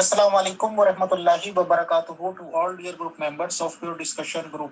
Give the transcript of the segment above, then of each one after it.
Assalamu alaikum wa rahmatullahi wa barakatuhu to all dear group members of your discussion group.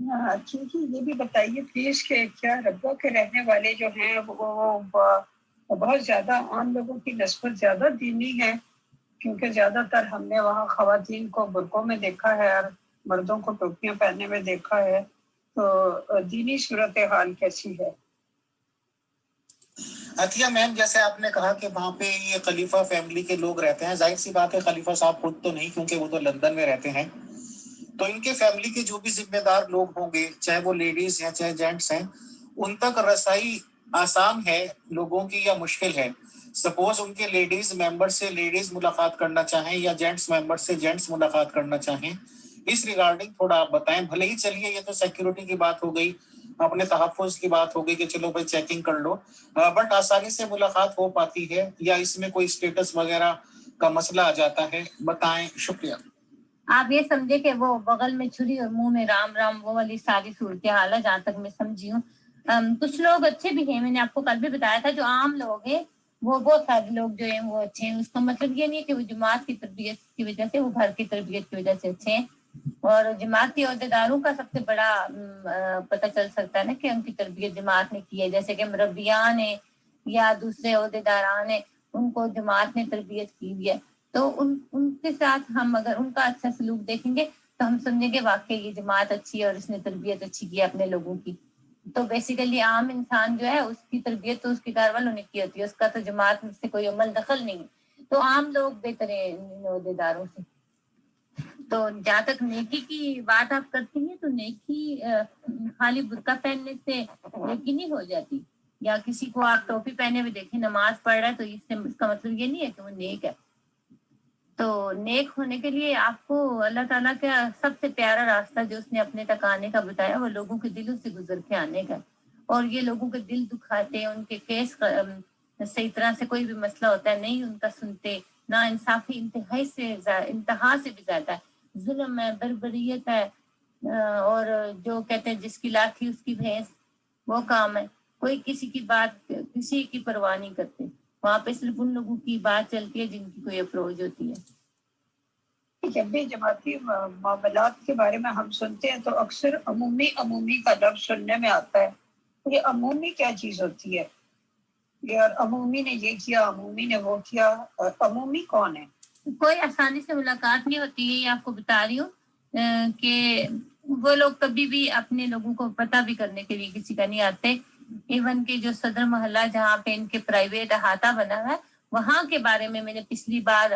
اچھا جی، یہ بھی بتائیے please کہ کیا ربوہ کے رہنے والے جو ہیں وہ بہت زیادہ عام لوگوں کی نسبت زیادہ دینی ہیں؟ کیونکہ زیادہ تر ہم نے وہاں خواتین کو برقعوں میں دیکھا ہے اور مردوں کو ٹوپیاں پہننے میں دیکھا ہے، تو دینی صورتحال کیسی ہے؟ عطیہ میم، جیسے آپ نے کہا کہ وہاں پہ یہ خلیفہ فیملی کے لوگ رہتے ہیں، ظاہر سی بات ہے خلیفہ صاحب خود تو نہیں، کیونکہ وہ تو لندن میں رہتے ہیں، تو ان کے فیملی کے جو بھی ذمہ دار لوگ ہوں گے، چاہے وہ لیڈیز ہیں چاہے جینٹس ہیں، ان تک رسائی آسان ہے لوگوں کی یا مشکل ہے؟ سپوز ان کے لیڈیز ممبر سے لیڈیز ملاقات کرنا چاہیں یا جینٹس ممبر سے جینٹس ملاقات کرنا چاہیں، اس ریگارڈنگ تھوڑا آپ بتائیں۔ بھلے ہی چلیے یہ تو سیکیورٹی کی بات ہو گئی، اپنے تحفظ کی بات ہو گئی کہ چلو بھائی چیکنگ کر لو، بٹ آسانی سے ملاقات ہو پاتی ہے یا اس میں کوئی اسٹیٹس وغیرہ کا مسئلہ آ جاتا ہے؟ بتائیں، شکریہ۔ آپ یہ سمجھے کہ وہ بغل میں چھری اور منہ میں رام رام، وہ والی ساری صورتحال ہے جہاں تک میں سمجھی ہوں۔ کچھ لوگ اچھے بھی ہیں، میں نے آپ کو کل بھی بتایا تھا، جو عام لوگ ہیں وہ بہت سارے لوگ جو ہیں وہ اچھے ہیں۔ اس کا مطلب یہ نہیں ہے کہ وہ جماعت کی تربیت کی وجہ سے، وہ گھر کی تربیت کی وجہ سے اچھے ہیں۔ اور جماعتی عہدیداروں کا سب سے بڑا پتہ چل سکتا ہے نا کہ ان کی تربیت جماعت نے کی ہے، جیسے کہ مربیان ہیں یا دوسرے عہدیداران ہیں، ان کو جماعت نے تربیت کی ہوئی ہے۔ تو ان کے ساتھ ہم اگر ان کا اچھا سلوک دیکھیں گے تو ہم سمجھیں گے واقعی یہ جماعت اچھی ہے اور اس نے تربیت اچھی کی ہے اپنے لوگوں کی۔ تو بیسیکلی عام انسان جو ہے اس کی تربیت تو اس کے گھر والوں نے کی ہوتی ہے، اس کا تو جماعت سے کوئی عمل دخل نہیں ہے۔ تو عام لوگ بہتر ہیں ان عہدیداروں سے۔ تو جہاں تک نیکی کی بات آپ کرتی ہیں، تو نیکی خالی برقع پہننے سے نیکی نہیں ہو جاتی، یا کسی کو آپ ٹوپی پہنے ہوئے دیکھیں نماز پڑھ رہا ہے تو اس کا مطلب یہ نہیں ہے کہ وہ نیک ہے۔ تو نیک ہونے کے لیے آپ کو اللہ تعالیٰ کا سب سے پیارا راستہ جو اس نے اپنے تک آنے کا بتایا، وہ لوگوں کے دلوں سے گزر کے آنے کا۔ اور یہ لوگوں کے دل دکھاتے ہیں، ان کے کیس صحیح طرح سے کوئی بھی مسئلہ ہوتا ہے نہیں ان کا سنتے، نا انصافی انتہا سے بھی زیادہ ہے، ظلم ہے، بربریت ہے، اور جو کہتے ہیں جس کی لاٹھی اس کی بھینس، وہ کام ہے۔ کوئی کسی کی بات، کسی کی پرواہ نہیں کرتے، وہاں پہ صرف ان لوگوں کی بات چلتی ہے جن کی کوئی اپروچ ہوتی ہے۔ جب بھی جماعتی معاملات کے بارے میں ہم سنتے ہیں تو اکثر عمومی کا لفظ سننے میں آتا ہے۔ یہ عمومی کیا چیز ہوتی ہے؟ یار عمومی نے یہ کیا، عمومی نے وہ کیا، عمومی کون ہے؟ کوئی آسانی سے ملاقات نہیں ہوتی ہے، یہ آپ کو بتا رہی ہوں کہ وہ لوگ کبھی بھی اپنے لوگوں کو پتہ بھی کرنے کے لیے کسی کا نہیں آتے۔ ایون کہ جو صدر محلہ جہاں پہ ان کے پرائیویٹ احاطہ بنا ہے، وہاں کے بارے میں نے پچھلی بار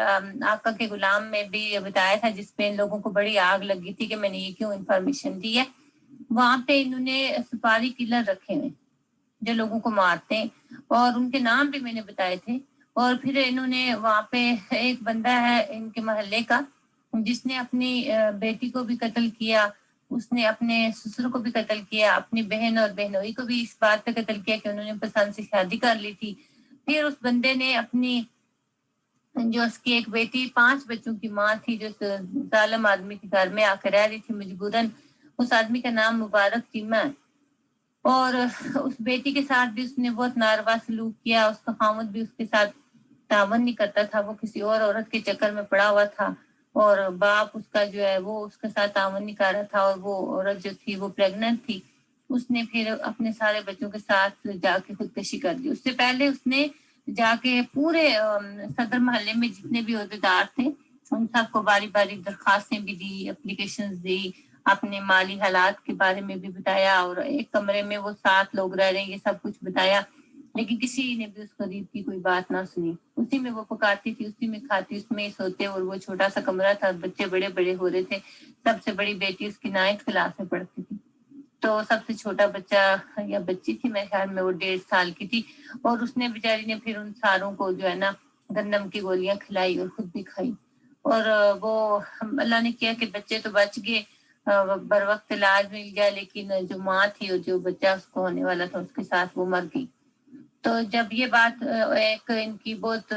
آقا کے غلام میں بھی بتایا تھا، جس پہ ان لوگوں کو بڑی آگ لگی تھی کہ میں نے یہ کیوں انفارمیشن دی ہے۔ وہاں پہ انہوں نے سپاری کلر رکھے ہیں جو لوگوں کو مارتے ہیں، اور ان کے نام بھی میں نے بتائے تھے۔ اور پھر انہوں نے وہاں پہ ایک بندہ ہے ان کے محلے کا جس نے اپنی بیٹی کو بھی قتل کیا، اس نے اپنے سسر کو بھی قتل کیا، اپنی بہن اور بہنوئی کو بھی اس بات پہ قتل کیا کہ انہوں نے پسند سے شادی کر لی تھی۔ پھر اس بندے نے اپنی جو اس کی ایک بیٹی 5 بچوں کی ماں تھی، جو ظالم آدمی کے گھر میں آ کر رہ رہی تھی مجبوراً، اس آدمی کا نام مبارک چیمہ ہے، اور اس بیٹی کے ساتھ بھی اس نے بہت ناروا سلوک کیا۔ اس کا خامد بھی اس کے ساتھ تعاون نہیں کرتا تھا، وہ کسی اور عورت کے چکر میں پڑا ہوا تھا، اور باپ اس کا جو ہے وہ اس کے ساتھ تعاون نہیں کر رہا تھا، اور وہ عورت جو تھی وہ پریگننٹ تھی۔ اس نے پھر اپنے سارے بچوں کے ساتھ جا کے خودکشی کر دی۔ اس سے پہلے اس نے جا کے پورے صدر محلے میں جتنے بھی عہدیدار تھے ان سب کو باری باری درخواستیں بھی دی، اپلیکیشنز دی، اپنے مالی حالات کے بارے میں بھی بتایا، اور ایک کمرے میں وہ 7 لوگ رہ رہے ہیں یہ سب کچھ بتایا، لیکن کسی نے بھی اس غریب کی کوئی بات نہ سنی۔ اسی میں وہ پکاتی تھی، اسی میں کھاتی، اس میں سوتے، اور وہ چھوٹا سا کمرہ تھا، بچے بڑے بڑے ہو رہے تھے۔ سب سے بڑی بیٹی اس کی 9th کلاس میں پڑھتی تھی، تو سب سے چھوٹا بچہ یا بچی تھی میرے خیال میں وہ 1.5 سال کی تھی، اور اس نے بیچاری نے پھر ان ساروں کو جو ہے نا گندم کی گولیاں کھلائی اور خود بھی کھائی، اور وہ اللہ نے کیا کہ بچے تو بچ گئے، بر وقت علاج مل گیا، لیکن جو ماں تھی اور جو بچہ اس کو ہونے والا تھا اس کے ساتھ وہ مر گئی۔ تو جب یہ بات ایک ان کی بہت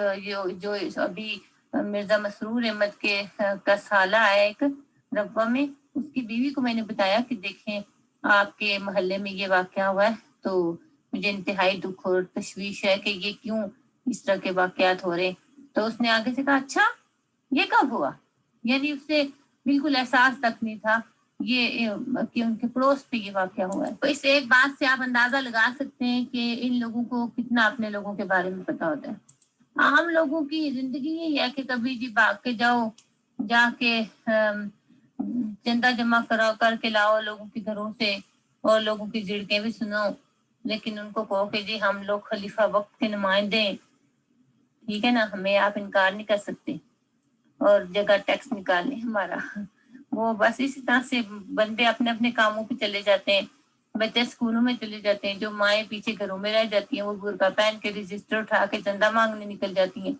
جو ابھی مرزا مسرور احمد کے کا سالہ ہے ایک ربوہ میں، اس کی بیوی کو میں نے بتایا کہ دیکھیں آپ کے محلے میں یہ واقعہ ہوا ہے، تو مجھے انتہائی دکھ اور تشویش ہے کہ یہ کیوں اس طرح کے واقعات ہو رہے۔ تو اس نے آگے سے کہا اچھا یہ کب ہوا، یعنی اس سے بالکل احساس تک نہیں تھا یہ کہ ان کے پڑوس پہ یہ واقعہ ہوا ہے. تو اس ایک بات سے آپ اندازہ لگا سکتے ہیں کہ ان لوگوں کو کتنا اپنے لوگوں کے بارے میں پتا ہوتا ہے. عام لوگوں کی زندگی یہ ہے کہ کبھی جی بھاگ کے جاؤ، جا کے چندہ جمع کر کے لاؤ لوگوں کے گھروں سے اور لوگوں کی جھڑکیں بھی سنو، لیکن ان کو کہو کہ جی ہم لوگ خلیفہ وقت کے نمائندے ہیں، ٹھیک ہے نا، ہمیں آپ انکار نہیں کر سکتے، اور جگہ ٹیکس نکالیں ہمارا. وہ بس اسی طرح سے بندے اپنے اپنے کاموں پہ چلے جاتے ہیں، بچے اسکولوں میں چلے جاتے ہیں، جو مائیں پیچھے گھروں میں رہ جاتی ہیں وہ برقع پہن کے رجسٹر اٹھا کے چندہ مانگنے نکل جاتی ہیں،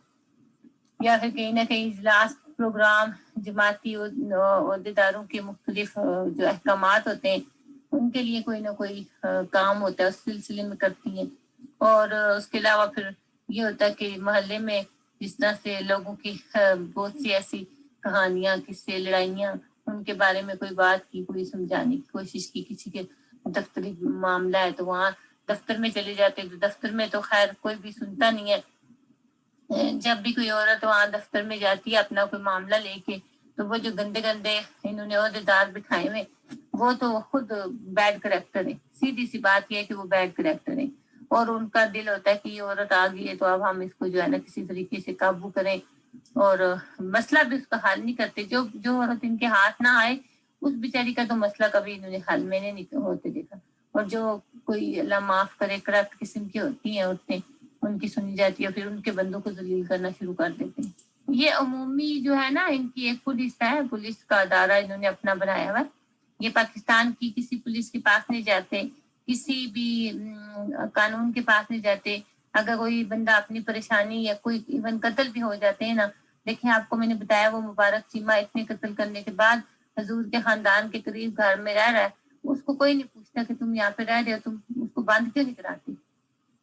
یا پھر کہیں نہ کہیں اجلاس پروگرام جماعتی عہدیداروں کے مختلف جو احکامات ہوتے ہیں ان کے لیے کوئی نہ کوئی کام ہوتا ہے، اس سلسلے میں کرتی ہیں. اور اس کے علاوہ پھر یہ ہوتا ہے کہ محلے میں جس طرح سے لوگوں کی بہت سی ایسی کہانیاں، قصے، لڑائیاں، ان کے بارے میں کوئی بات کی، کوئی سمجھانے کی کوشش کی، کسی کے دفتری معاملہ ہے تو وہاں دفتر میں چلے جاتے ہیں، تو دفتر میں تو خیر کوئی بھی سنتا نہیں ہے. جب بھی کوئی عورت وہاں دفتر میں جاتی ہے اپنا کوئی معاملہ لے کے، تو وہ جو گندے گندے انہوں نے عہدیدار بٹھائے ہوئے وہ تو خود بیڈ کریکٹر ہے. سیدھی سی بات یہ ہے کہ وہ بیڈ کریکٹر ہے، اور ان کا دل ہوتا ہے کہ یہ عورت آ گئی ہے تو اب ہم اس کو جو ہے نا کسی طریقے سے قابو کریں، اور مسئلہ بھی اس کا حل نہیں کرتے. جو عورت ان کے ہاتھ نہ آئے اس بیچاری کا تو مسئلہ کبھی انہوں نے حل میں نے نہیں ہوتے دیکھا. اور جو کوئی اللہ معاف کرے کرپٹ قسم کی ہوتی ہیں عورتیں، ان کی سنی جاتی ہے، پھر ان کے بندوں کو ذلیل کرنا شروع کر دیتے ہیں. یہ عمومی جو ہے نا ان کی ایک پولیس ہے، پولیس کا ادارہ انہوں نے اپنا بنایا ہوا. یہ پاکستان کی کسی پولیس کے پاس نہیں جاتے، کسی بھی قانون کے پاس نہیں جاتے. اگر کوئی بندہ اپنی پریشانی یا کوئی ایون قتل بھی ہو جاتے ہیں نا، دیکھیں آپ کو میں نے بتایا وہ مبارک چیمہ اتنے قتل کرنے کے بعد حضور کے خاندان کے قریب گھر میں رہ رہا ہے، اس کو کوئی نہیں پوچھتا کہ تم یہاں پہ رہ رہے ہو، تم اس کو بند کیوں نہیں کراتی.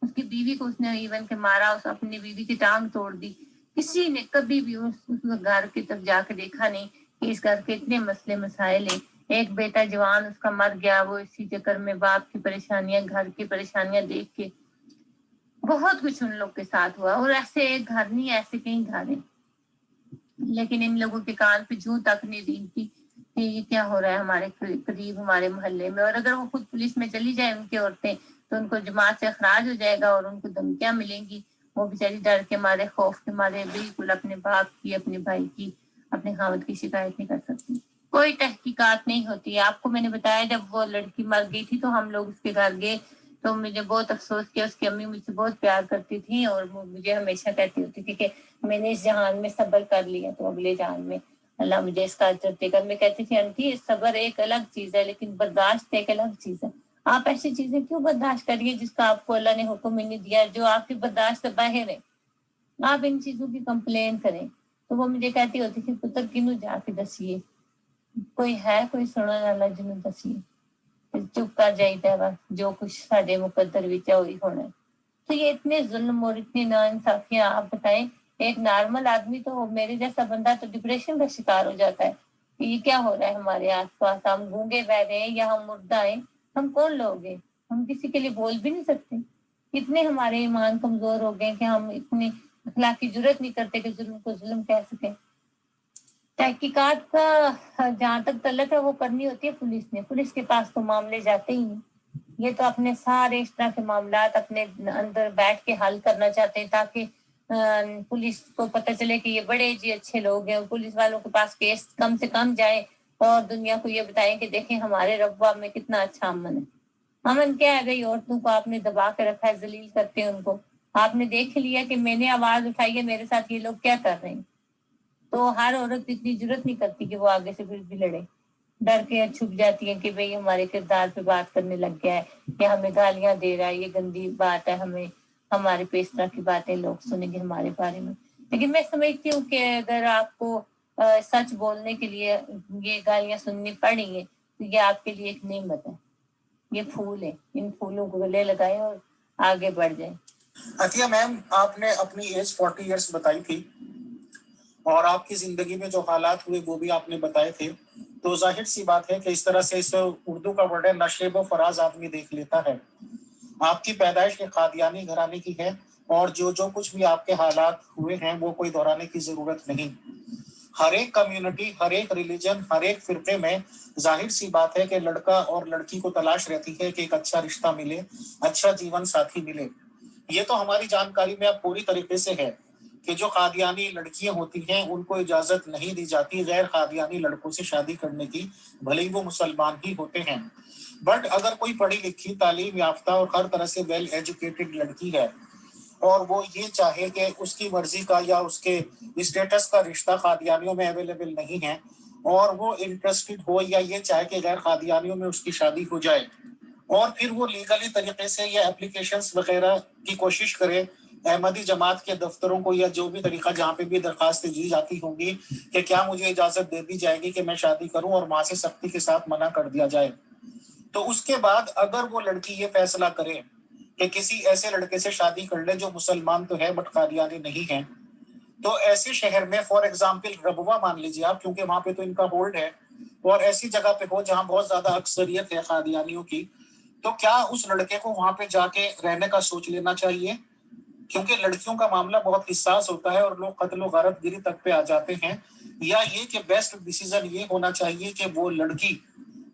اس کی بیوی کو اس نے ایون کے مارا، اس اپنی بیوی کی ٹانگ توڑ دی. کسی نے کبھی بھی اس گھر کی طرف جا کے دیکھا نہیں کہ اس گھر کے اتنے مسئلے مسائل ہیں. ایک بیٹا جوان اس کا مر گیا، وہ اسی چکر میں باپ کی پریشانیاں، گھر کی پریشانیاں دیکھ کے بہت کچھ ان لوگ کے ساتھ ہوا. اور ایسے ایک گھر نہیں، ایسے کئی گھر ہیں، لیکن ان لوگوں کے کان پہ جوں تک نہیں دی تھی کہ یہ کیا ہو رہا ہے ہمارے قریب، ہمارے محلے میں. اور اگر وہ خود پولیس میں چلی جائے ان کی عورتیں تو ان کو جماعت سے اخراج ہو جائے گا اور ان کو دھمکیاں ملیں گی. وہ بیچاری ڈر کے مارے، خوف کے مارے بالکل اپنے باپ کی، اپنے بھائی کی، اپنے خاوند کی شکایت نہیں کر سکتی. کوئی تحقیقات نہیں ہوتی. آپ کو میں نے بتایا جب وہ لڑکی مر گئی تھی تو ہم لوگ اس کے گھر گئے تو مجھے بہت افسوس کیا. اس کی امی مجھ سے بہت پیار کرتی تھی اور وہ مجھے ہمیشہ کہتی ہوتی تھی کہ میں نے اس جہان میں صبر کر لیا تو اگلے جہان میں اللہ مجھے اس کا اجر دے گا. میں کہتی تھی آنٹی صبر ایک الگ چیز ہے لیکن برداشت ایک الگ چیز ہے. آپ ایسی چیزیں کیوں برداشت کریے جس کا آپ کو اللہ نے حکم ہی نہیں دیا، جو آپ کی برداشت سے باہر ہے. آپ ان چیزوں کی کمپلین کریں. تو وہ مجھے کہتی ہوتی تھی پتر کنوں جا کے دسیے، کوئی ہے کوئی سننے والا جنوں دسیے، چپ کر جائیے بس جو کچھ سارے مقدر وچ ہے وہی ہونا ہے. تو یہ اتنے ظلم اور اتنی ناانصافیاں آپ بتائیں. ایک نارمل آدمی تو میرے جیسا بندہ تو ڈپریشن کا شکار ہو جاتا ہے کہ یہ کیا ہو رہا ہے ہمارے آس پاس. ہم گونگے بہرے ہیں یا ہم مردہ ہیں؟ ہم کون لوگ ہیں؟ ہم کسی کے لیے بول بھی نہیں سکتے. اتنے ہمارے ایمان کمزور ہو گئے کہ ہم اتنی اخلاقی جرت نہیں کرتے کہ ظلم کو ظلم کہہ سکیں. تحقیقات کا جہاں تک تعلق ہے وہ کرنی ہوتی ہے پولیس نے. پولیس کے پاس تو معاملے جاتے ہی نہیں. یہ تو اپنے سارے اس طرح کے معاملات اپنے اندر بیٹھ کے حل کرنا چاہتے ہیں تاکہ پولیس کو پتہ چلے کہ یہ بڑے جی اچھے لوگ ہیں. پولیس والوں کے پاس کیس کم سے کم جائے اور دنیا کو یہ بتائیں کہ دیکھیں ہمارے رقبہ میں کتنا اچھا امن ہے. امن کیا ہے؟ گئی عورتوں کو آپ نے دبا کے رکھا ہے، ذلیل کرتے ہیں ان کو. آپ نے دیکھ لیا کہ میں نے آواز اٹھائی ہے، میرے ساتھ یہ لوگ کیا کر رہے ہیں. تو ہر عورت اتنی جرت نہیں کرتی کہ وہ آگے سے پھر بھی لڑے. ڈر کے چھپ جاتی ہیں کہ بھئی ہمارے کردار پہ بات کرنے لگ گیا ہے یا ہمیں گالیاں دے رہا ہے، یہ گندی بات ہے، ہمیں ہمارے پہ اس طرح کی باتیں لوگ سنیں گے ہمارے بارے میں. لیکن میں سمجھتی ہوں کہ اگر آپ کو سچ بولنے کے لیے یہ گالیاں سننی پڑ رہی ہیں تو یہ آپ کے لیے ایک نعمت ہے. یہ پھول ہے، ان پھولوں کو گلے لگائیں اور آگے بڑھ جائیں. عطیہ میم، آپ نے اپنی ایج 40 ایئرس بتائی تھی اور آپ کی زندگی میں جو حالات ہوئے وہ بھی آپ نے بتائے تھے. تو ظاہر سی بات ہے کہ اس طرح سے اس اردو کا ورڈ ہے نشیب و فراز آدمی دیکھ لیتا ہے. آپ کی پیدائش کے قادیانی گھرانے کی ہے اور جو کچھ بھی آپ کے حالات ہوئے ہیں وہ کوئی دہرانے کی ضرورت نہیں. ہر ایک کمیونٹی، ہر ایک ریلیجن، ہر ایک فرقے میں ظاہر سی بات ہے کہ لڑکا اور لڑکی کو تلاش رہتی ہے کہ ایک اچھا رشتہ ملے، اچھا جیون ساتھی ملے۔ یہ تو ہماری جانکاری میں اب پوری طریقے سے ہے کہ جو قادیانی لڑکیاں ہوتی ہیں ان کو اجازت نہیں دی جاتی غیر قادیانی لڑکوں سے شادی کرنے کی، بھلے ہی وہ مسلمان ہی ہوتے ہیں۔ بٹ اگر کوئی پڑھی لکھی، تعلیم یافتہ اور ہر طرح سے ویل ایجوکیٹڈ لڑکی ہے اور وہ یہ چاہے کہ اس کی مرضی کا یا اس کے اسٹیٹس کا رشتہ قادیانیوں میں اویلیبل نہیں ہے، اور وہ انٹرسٹڈ ہو یا یہ چاہے کہ غیر قادیانیوں میں اس کی شادی ہو جائے، اور پھر وہ لیگلی طریقے سے یا اپلیکیشنز وغیرہ کی کوشش کرے احمدی جماعت کے دفتروں کو یا جو بھی طریقہ جہاں پہ بھی درخواستیں دی جاتی ہوں گی کہ کیا مجھے اجازت دے دی جائے گی کہ میں شادی کروں، اور وہاں سے سختی کے ساتھ منع کر دیا جائے، تو اس کے بعد اگر وہ لڑکی یہ فیصلہ کرے کہ کسی ایسے لڑکے سے شادی کر لے جو مسلمان تو ہے بٹ قادیانی نہیں ہے، تو ایسے شہر میں فار ایگزامپل ربوہ مان لیجیے آپ، کیونکہ وہاں پہ تو ان کا ہولڈ ہے، اور ایسی جگہ پہ ہو جہاں بہت زیادہ اکثریت ہے قادیانیوں کی، تو کیا اس لڑکے کو وہاں پہ جا کے رہنے کا سوچ لینا چاہیے؟ کیونکہ لڑکیوں کا معاملہ بہت حساس ہوتا ہے اور لوگ قتل و غارت گری تک پہ آ جاتے ہیں، یا یہ کہ بیسٹ ڈیسیزن یہ ہونا چاہیے کہ وہ لڑکی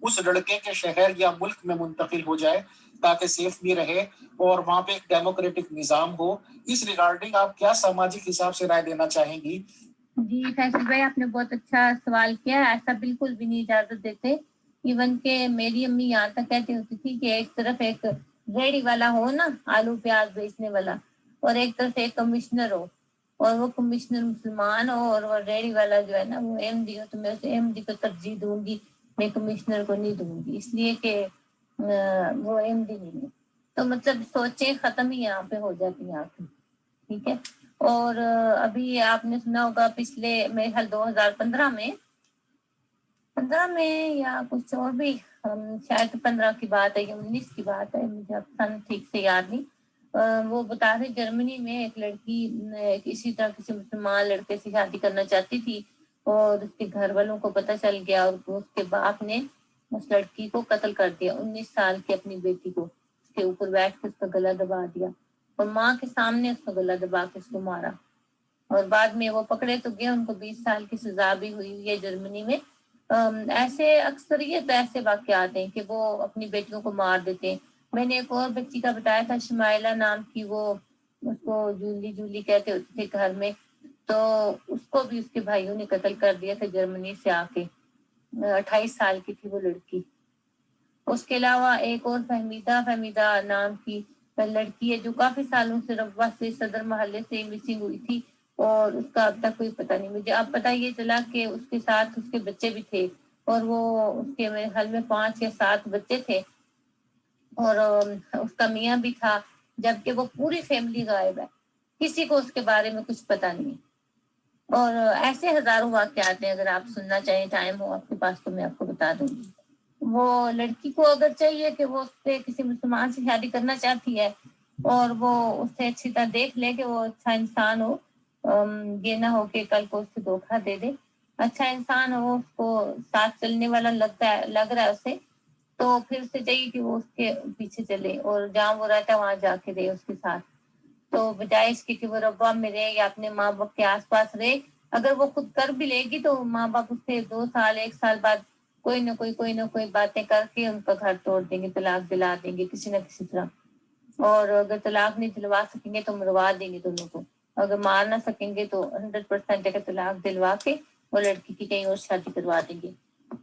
اس لڑکے کے شہر یا ملک میں منتقل ہو جائے تاکہ سیف بھی رہے اور وہاں پہ ایک ڈیموکریٹک نظام ہو۔ اس ریگارڈنگ آپ کیا سماجک حساب سے رائے دینا چاہیں گی؟ جی فیصل بھائی، آپ نے بہت اچھا سوال کیا۔ ایسا بالکل بھی نہیں اجازت دیتے، ایون کہ میری امی یہاں تک کہتی ہوتی تھی کہ ایک طرف ایک ریڑی والا ہو نا، آلو پیاز بیچنے والا، اور ایک طرف ایک کمشنر ہو، اور وہ کمشنر مسلمان ہو اور وہ ریڑی والا جو ہے نا وہ ایم ڈی ہو، تو میں اسے ایم ڈی کو ترجیح دوں گی، میں کمشنر کو نہیں دوں گی، اس لیے کہ وہ ایم ڈی نہیں ہے۔ تو مطلب سوچیں ختم ہی یہاں پہ ہو جاتی ہیں آپ کی، ٹھیک ہے۔ اور ابھی آپ نے سنا ہوگا پچھلے میرے خیال 2015 میں یا کچھ اور بھی، شاید 15 کی بات ہے یا 19 کی بات ہے، مجھے اب سن ٹھیک سے یاد نہیں، وہ بتا رہے جرمنی میں ایک لڑکی اسی طرح کسی مسلمان لڑکے سے شادی کرنا چاہتی تھی، اور اس کے گھر والوں کو پتہ چل گیا اور اس کے باپ نے اس لڑکی کو قتل کر دیا، 19 سال کی اپنی بیٹی کو اس کے اوپر بیٹھ کے اس کا گلا دبا دیا، اور ماں کے سامنے اس کا گلا دبا کے اس کو مارا، اور بعد میں وہ پکڑے تو گئے، ان کو 20 سال کی سزا بھی ہوئی ہے جرمنی میں۔ ایسے اکثریت ایسے واقعات ہیں کہ وہ اپنی بیٹیوں کو مار دیتے ہیں۔ میں نے ایک اور بچی کا بتایا تھا، شمائلہ نام کی، وہ اس کو جولی کہتے ہوتے تھے گھر میں، تو اس کو بھی اس کے بھائیوں نے قتل کر دیا تھا جرمنی سے آ کے، 28 سال کی تھی وہ لڑکی۔ اس کے علاوہ ایک اور فہمیدہ نام کی لڑکی ہے جو کافی سالوں سے ربوہ سے صدر محلے سے مسنگ ہوئی تھی، اور اس کا اب تک کوئی پتہ نہیں۔ مجھے اب پتہ یہ چلا کہ اس کے ساتھ اس کے بچے بھی تھے، اور وہ اس کے میرے خیال میں 5 یا 7 بچے تھے، اور اس کا میاں بھی تھا، جبکہ وہ پوری فیملی غائب ہے، کسی کو اس کے بارے میں کچھ پتہ نہیں۔ اور ایسے ہزاروں واقعات ہیں، اگر آپ سننا چاہیں، ٹائم ہو آپ کے پاس تو میں آپ کو بتا دوں گی۔ وہ لڑکی کو اگر چاہیے کہ وہ اس سے کسی مسلمان سے شادی کرنا چاہتی ہے اور وہ اس سے اچھی طرح دیکھ لے کہ وہ اچھا انسان ہو، یہ نہ ہو کہ کل کو اس سے دھوکہ دے دے، اچھا انسان ہو، اس کو ساتھ چلنے والا لگ رہا ہے اسے، تو پھر سے چاہیے کہ وہ اس کے پیچھے چلے اور جہاں وہ رہتا ہے وہاں جا کے رہے اس کے ساتھ، تو بجائے اس کے کہ وہ ربوہ میں رہے یا اپنے ماں باپ کے آس پاس رہے۔ اگر وہ خود کر بھی لے گی تو ماں باپ اس سے 2 سال 1 سال بعد کوئی نہ کوئی باتیں کر کے ان کا گھر توڑ دیں گے، طلاق دلا دیں گے کسی نہ کسی طرح، اور اگر طلاق نہیں دلوا سکیں گے تو مروا دیں گے دونوں کو، اگر مار نہ سکیں گے تو 100% اگر طلاق دلوا کے وہ لڑکی کی کہیں اور شادی کروا دیں گے۔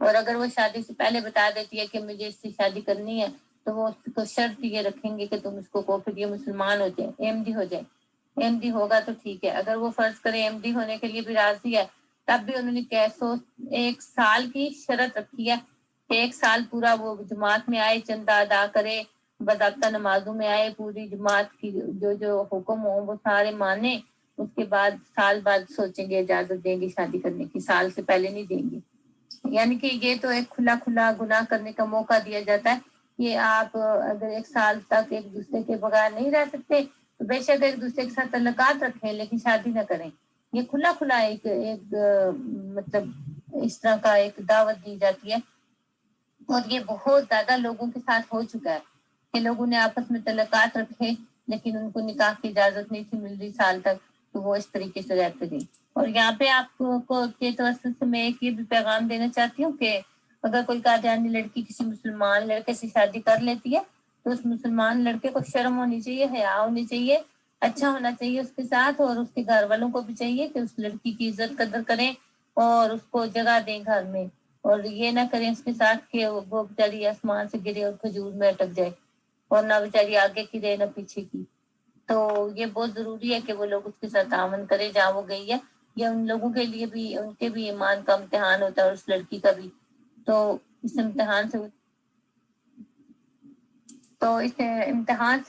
اور اگر وہ شادی سے پہلے بتا دیتی ہے کہ مجھے اس سے شادی کرنی ہے، تو وہ اس کو شرط یہ رکھیں گے کہ تم اس کو پھر یہ مسلمان ہو جائے، ایم ڈی ہو جائے، ایم ڈی ہوگا تو ٹھیک ہے، اگر وہ فرض کرے ایم ڈی ہونے کے لیے بھی راضی ہے، تب بھی انہوں نے 1 سال کی شرط رکھی ہے کہ 1 سال پورا وہ جماعت میں آئے، چندہ ادا کرے، باضابطہ نمازوں میں آئے، پوری جماعت کی جو حکم ہوں وہ سارے مانے، اس کے بعد سال بعد سوچیں گے اجازت دیں گے شادی کرنے کی، سال سے پہلے نہیں دیں گے۔ یعنی کہ یہ تو ایک کھلا گناہ کرنے کا موقع دیا جاتا ہے کہ آپ اگر 1 سال تک ایک دوسرے کے بغیر نہیں رہ سکتے تو بے شک ایک دوسرے کے ساتھ تعلقات رکھیں لیکن شادی نہ کریں۔ یہ کھلا ایک مطلب اس طرح کا ایک دعوت دی جاتی ہے، اور یہ بہت زیادہ لوگوں کے ساتھ ہو چکا ہے کہ لوگوں نے آپس میں تعلقات رکھے لیکن ان کو نکاح کی اجازت نہیں تھی مل رہی سال تک، تو وہ اس طریقے سے رہتے تھے۔ اور یہاں پہ آپ کو کے توسط سے میں ایک یہ بھی پیغام دینا چاہتی ہوں کہ اگر کوئی قادیانی لڑکی کسی مسلمان لڑکے سے شادی کر لیتی ہے تو اس مسلمان لڑکے کو شرم ہونی چاہیے، حیا ہونی چاہیے، اچھا ہونا چاہیے اس کے ساتھ، اور اس کے گھر والوں کو بھی چاہیے کہ اس لڑکی کی عزت قدر کریں اور اس کو جگہ دیں گھر میں، اور یہ نہ کریں اس کے ساتھ کہ وہ بیچاری آسمان سے گرے اور کھجور میں اٹک جائے، اور نہ بیچاری آگے کی رہے نہ پیچھے کی۔ تو یہ بہت ضروری ہے کہ وہ لوگ اس کے ساتھ تعاون کرے جہاں وہ گئی ہے، یا ان لوگوں کے لیے بھی ان کے بھی ایمان کا امتحان ہوتا ہے اور اس لڑکی کا بھی، تو اس امتحان سے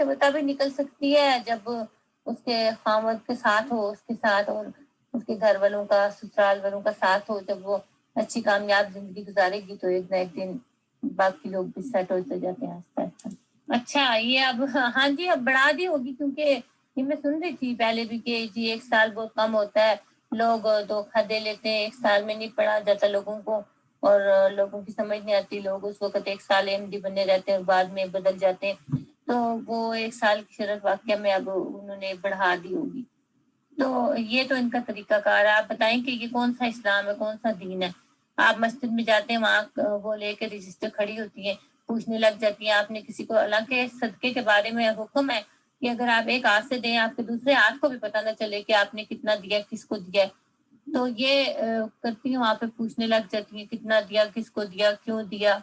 وہ تبھی نکل سکتی ہے جب اس کے خاوند کے ساتھ ہو، اس کے ساتھ، اور اس کے گھر والوں کا، سسرال والوں کا ساتھ ہو، جب وہ اچھی کامیاب زندگی گزارے گی تو ایک نہ ایک دن باقی لوگ بھی سیٹ ہوتے جاتے ہیں آہستہ آہستہ۔ اچھا یہ اب ہاں جی اب بڑھا دی ہوگی، کیونکہ یہ میں سن رہی تھی پہلے بھی کہ جی 1 سال بہت کم ہوتا ہے، لوگ دھوکہ دے لیتے ہیں، 1 سال میں نہیں پڑھا جاتا لوگوں کو، اور لوگوں کی سمجھ نہیں آتی، لوگ اس وقت 1 سال ایم ڈی بنے رہتے ہیں اور بعد میں بدل جاتے ہیں، تو وہ 1 سال کی شرط واقعہ میں اب انہوں نے بڑھا دی ہوگی۔ تو یہ تو ان کا طریقہ کار ہے۔ آپ بتائیں کہ یہ کون سا اسلام ہے، کون سا دین ہے؟ آپ مسجد میں جاتے ہیں، وہاں وہ لے کے رجسٹر کھڑی ہوتی ہیں، پوچھنے لگ جاتی ہیں آپ نے کسی کو، حالانکہ صدقے کے بارے میں حکم ہے کہ اگر آپ ایک ہاتھ سے دیں آپ کے دوسرے ہاتھ کو بھی پتہ نہ چلے کہ آپ نے کتنا دیا، کس کو دیا، تو یہ کرتی ہیں وہاں پہ، پوچھنے لگ جاتی ہیں کتنا دیا، کس کو دیا، کیوں دیا،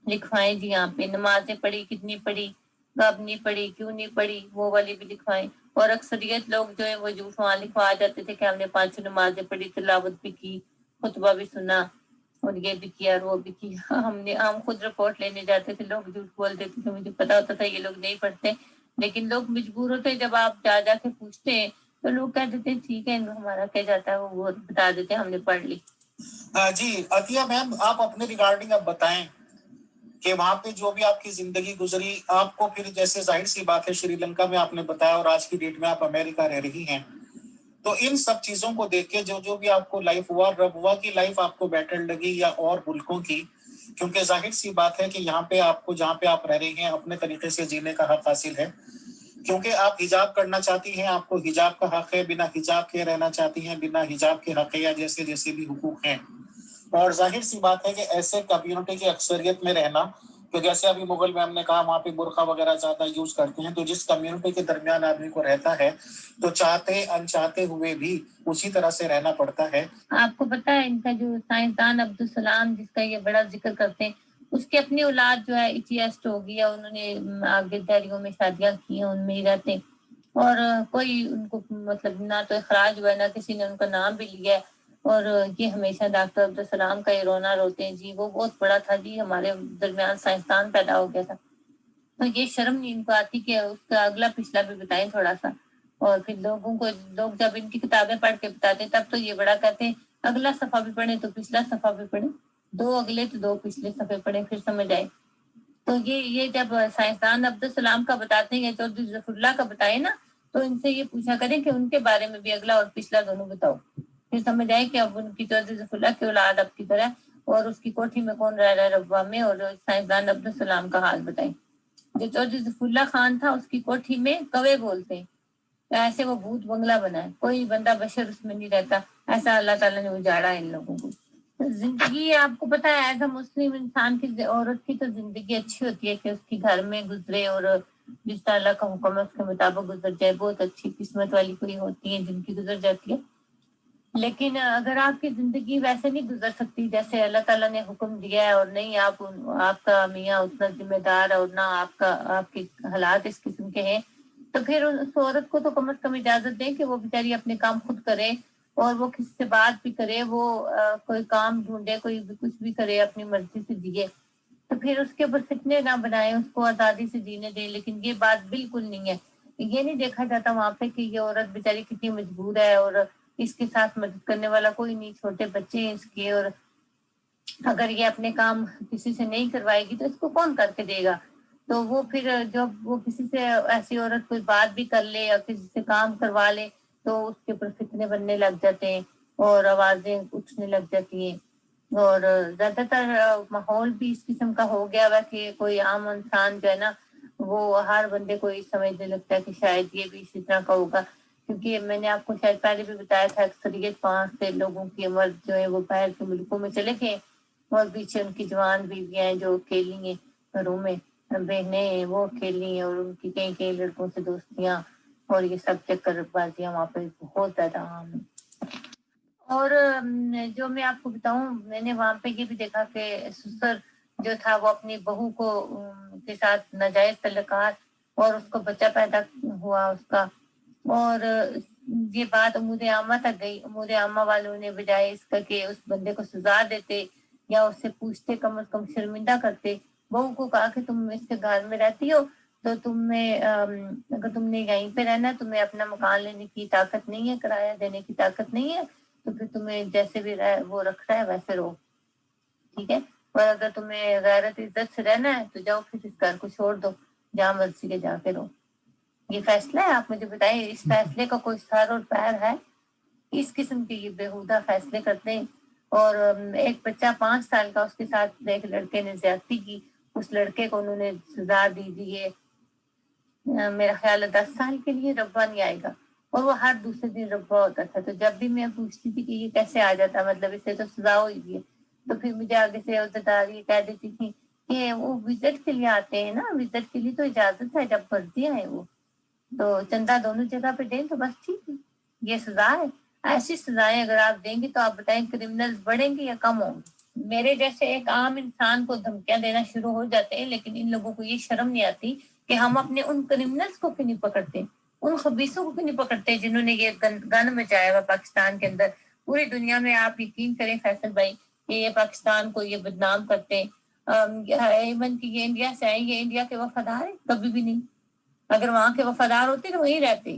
لکھوائیں جی یہاں پہ نمازیں پڑھی، کتنی پڑھی، کب نہیں پڑھی، کیوں نہیں پڑھی، وہ والی بھی لکھوائیں۔ اور اکثریت لوگ جو ہے وہ جھوٹ وہاں لکھوا جاتے تھے کہ ہم نے 5 نمازیں پڑھی، تلاوت بھی کی، خطبہ بھی سنا، اور یہ بھی کیا اور وہ بھی کیا۔ ہم خود رپورٹ لینے جاتے تھے، لوگ جھوٹ بولتے تھے کہ مجھے پتا ہوتا تھا یہ لوگ نہیں پڑھتے، لیکن لوگ مجبور ہوتے، جب آپ جا کے پوچھتے ہیں تو لوگ کہہ دیتے ہیں ٹھیک ہے ہمارا کہہ جاتا ہے، وہ بتا دیتے ہیں ہم نے پڑھ لی۔ جی عطیہ میم آپ اپنے ریگارڈنگ اب بتائیں کہ وہاں پہ جو بھی آپ کی زندگی گزری، آپ کو پھر جیسے ظاہر سی بات ہے شری لنکا میں آپ نے بتایا اور آج کی ڈیٹ میں آپ امریکہ رہ رہی ہیں، تو ان سب چیزوں کو دیکھ کے جو بھی آپ کو لائف ہوا، ربوا کی لائف آپ کو بیٹر لگی یا اور ملکوں کی؟ کیونکہ ظاہر سی بات ہے کہ یہاں پہ آپ کو جہاں پہ آپ رہ رہی ہیں اپنے طریقے سے جینے کا حق حاصل ہے، کیونکہ آپ حجاب کرنا چاہتی ہیں، آپ کو حجاب کا حق ہے، بنا حجاب کے رہنا چاہتی ہیں، بنا حجاب کے حق ہے، یا جیسے جیسے بھی حقوق ہیں۔ اور ظاہر سی بات ہے کہ ایسے کمیونٹی کی اکثریت میں رہنا، تو جیسے ابھی مغل میں ہم نے کہا وہاں پہ برقع وغیرہ زیادہ یوز کرتے ہیں، تو جس کمیونٹی کے درمیان آدمی کو رہتا ہے تو چاہتے انچاہتے ہوئے بھی اسی طرح سے رہنا پڑتا ہے۔ آپ کو پتا ہے ان کا جو سائنسدان عبدالسلام جس کا یہ بڑا ذکر کرتے ہیں، اس کی اپنی اولاد جو ہے ایتھیسٹ ہو گیا، انہوں نے آگے دہلیوں میں شادیاں کی ہیں، ان میں ہی رہتے ہیں، اور کوئی ان کو مطلب نہ تو اخراج ہوا ہے، نہ کسی نے ان کا نام بھی لیا ہے، اور یہ ہمیشہ ڈاکٹر عبدالسلام کا یہ رونا روتے ہیں جی وہ بہت بڑا تھا جی، ہمارے درمیان سائنسدان پیدا ہو گیا تھا۔ تو یہ شرم نہیں ان کو آتی کہ اس کا اگلا پچھلا بھی بتائیں تھوڑا سا، اور پھر لوگ جب ان کی کتابیں پڑھ کے بتاتے ہیں تب تو یہ بڑا کہتے ہیں اگلا صفحہ بھی پڑھیں تو پچھلا صفحہ بھی پڑھیں، 2 اگلے تو 2 پچھلے صفحے پڑھیں پھر سمجھ آئے۔ تو یہ جب سائنسدان عبدالسلام کا بتاتے ہیں یا چودھری ظفر اللہ کا بتائے نا، تو ان سے یہ پوچھا کریں کہ ان کے بارے میں بھی اگلا اور پچھلا دونوں بتاؤ، پھر سمجھ آئے کہ اب ان کی چودھری ظفر اللہ کی اولاد اب کی طرح، اور اس کی کوٹھی میں کون رہ رہا ہے ربوہ میں، اور سائنسدان عبدالسلام کا حال بتائیں۔ جو چودھری ظفر اللہ خان تھا اس کی کوٹھی میں کوے بولتے ہیں، ایسے وہ بھوت بنگلہ بنا ہے، کوئی بندہ بشر اس میں نہیں رہتا، ایسا اللہ تعالیٰ نے اجاڑا ہے ان لوگوں کو۔ زندگی آپ کو پتا ہے ایز اے مسلم انسان کی، عورت کی تو زندگی اچھی ہوتی ہے کہ اس کی گھر میں گزرے اور جس طرح اللہ کا حکم ہے اس کے مطابق گزر جائے، بہت اچھی قسمت والی کوئی ہوتی ہے جن کی گزر جاتی ہے۔ لیکن اگر آپ کی زندگی ویسے نہیں گزر سکتی جیسے اللہ تعالیٰ نے حکم دیا ہے، اور نہیں آپ کا میاں اتنا ذمہ دار ہے، اور نہ آپ کے حالات اس قسم کے ہیں، تو پھر اس عورت کو تو کم از کم اجازت دیں کہ وہ بیچاری اپنے کام خود کرے، اور وہ کسی سے بات بھی کرے، وہ کوئی کام ڈھونڈے، کوئی کچھ بھی کرے، اپنی مرضی سے جیے، تو پھر اس کے اوپر فتنے نہ بنائیں، اس کو آزادی سے جینے دیں۔ لیکن یہ بات بالکل نہیں ہے، یہ نہیں دیکھا جاتا وہاں پہ کہ یہ عورت بیچاری کتنی مجبور ہے اور اس کے ساتھ مدد کرنے والا کوئی نہیں، چھوٹے بچے ہیں اس کے، اور اگر یہ اپنے کام کسی سے نہیں کروائے گی تو اس کو کون کر کے دے گا؟ تو وہ پھر جب وہ کسی سے ایسی عورت کوئی بات بھی کر لے یا کسی سے کام کروا لے تو اس کے اوپر فتنے بننے لگ جاتے ہیں اور آوازیں اٹھنے لگ جاتی ہیں، اور زیادہ تر ماحول بھی اس قسم کا ہو گیا ہوا کہ کوئی عام انسان جو ہے نا وہ ہر بندے کو یہ سمجھنے لگتا ہے کہ شاید یہ بھی اسی طرح کا ہوگا، کیونکہ میں نے آپ کو شاید پہلے بھی بتایا تھا اکثریت 5 سے لوگوں کی عمر جو ہے وہ باہر کے ملکوں میں چلے گئے اور پیچھے ان کی جوان بیویاں ہیں جو اکیلی ہیں گھروں میں، بہنیں ہیں وہ اکیلی ہیں اور ان کی کئی کئی لڑکوں سے دوستیاں اور یہ سب چکر بازیاں وہاں پہ بہت زیادہ عام ہیں۔ اور جو میں آپ کو بتاؤں، میں نے وہاں پہ یہ بھی دیکھا کہ سسر جو تھا وہ اپنی بہو کو کے ساتھ ناجائز تعلقات اور اس کو بچہ پیدا ہوا اس کا، اور یہ بات امور عامہ تک گئی۔ امور عامہ والوں نے بجائے اس کا کہ اس بندے کو سزا دیتے یا اس سے پوچھتے، کم از کم شرمندہ کرتے، بہو کو کہا کہ تم اس کے گھر میں رہتی ہو تو تمہیں اگر تم نے یہیں پہ رہنا ہے، تمہیں اپنا مکان لینے کی طاقت نہیں ہے، کرایہ دینے کی طاقت نہیں ہے، تو پھر تمہیں جیسے بھی وہ رکھ رہا ہے ویسے رہو، ٹھیک ہے، اور اگر تمہیں غیرت عزت سے رہنا ہے تو جاؤ پھر اس گھر کو چھوڑ دو، جہاں مرضی کے جا کے رہو۔ یہ فیصلہ ہے، آپ مجھے بتائیں اس فیصلے کا کوئی سر اور پیر ہے؟ اس قسم کے یہ بےہودہ فیصلے کرتے ہیں۔ اور ایک بچہ 5 سال کا، اس کے ساتھ ایک لڑکے نے زیادتی کی، اس لڑکے کو انہوں نے سزا دی ہے میرا خیال ہے 10 سال کے لیے، ربا نہیں آئے گا، اور وہ ہر دوسرے دن ربا ہوتا تھا۔ تو جب بھی میں پوچھتی تھی کہ یہ کیسے آ جاتا، مطلب اسے تو سزا ہوئی ہے، تو پھر مجھے آگے سے عہدیدار یہ کہہ دیتی تھی کہ وہ وزٹ کے لیے آتے ہیں نا، وزٹ کے لیے تو اجازت ہے، جب مرضی آئے وہ تو چندہ دونوں جگہ پہ دیں تو بس ٹھیک ہے، یہ سزا ہے۔ ایسی سزائیں اگر آپ دیں گے تو آپ بتائیں کرمنل بڑھیں گے یا کم ہوں گے؟ میرے جیسے ایک عام انسان کو دھمکیاں دینا شروع ہو جاتے ہیں، لیکن ان لوگوں کو یہ شرم نہیں آتی کہ ہم اپنے ان کرمنلز کو کیوں نہیں پکڑتے، ان خبیثوں کو کیوں نہیں پکڑتے جنہوں نے یہ گن مچایا ہوا پاکستان کے اندر۔ پوری دنیا میں آپ یقین کریں فیصل بھائی کہ یہ پاکستان کو یہ بدنام کرتے ہیں، ایون کہ یہ انڈیا سے آئے، یہ انڈیا کے وفادار ہیں؟ کبھی بھی نہیں۔ اگر وہاں کے وفادار ہوتے تو وہیں رہتے،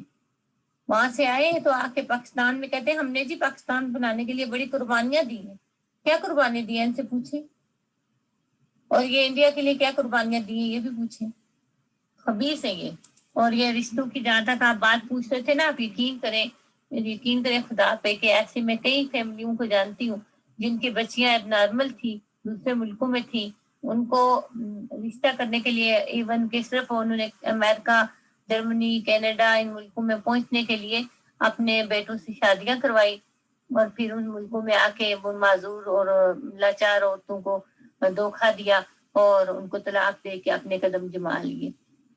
وہاں سے آئے تو آ کے پاکستان میں کہتے ہیں ہم نے جی پاکستان بنانے کے لیے بڑی قربانیاں دی ہیں۔ کیا قربانیاں دی ہیں ان سے پوچھیں، اور یہ انڈیا کے لیے کیا قربانیاں دی ہیں یہ بھی پوچھیں۔ خبیث ہیں یہ۔ اور یہ رشتوں کی جہاں تک آپ بات پوچھ رہے تھے نا، آپ یقین کریں خدا پہ کہ ایسے میں کئی فیملیوں کو جانتی ہوں جن کی بچیاں اب نارمل تھی، دوسرے ملکوں میں تھی، ان کو رشتہ کرنے کے لیے ایون کہ صرف انہوں نے امریکہ، جرمنی، کینیڈا ان ملکوں میں پہنچنے کے لیے اپنے بیٹوں سے شادیاں کروائی، اور پھر ان ملکوں میں آ کے وہ معذور اور لاچار عورتوں کو دھوکہ دیا اور ان کو طلاق دے کے اپنے قدم جما لیے۔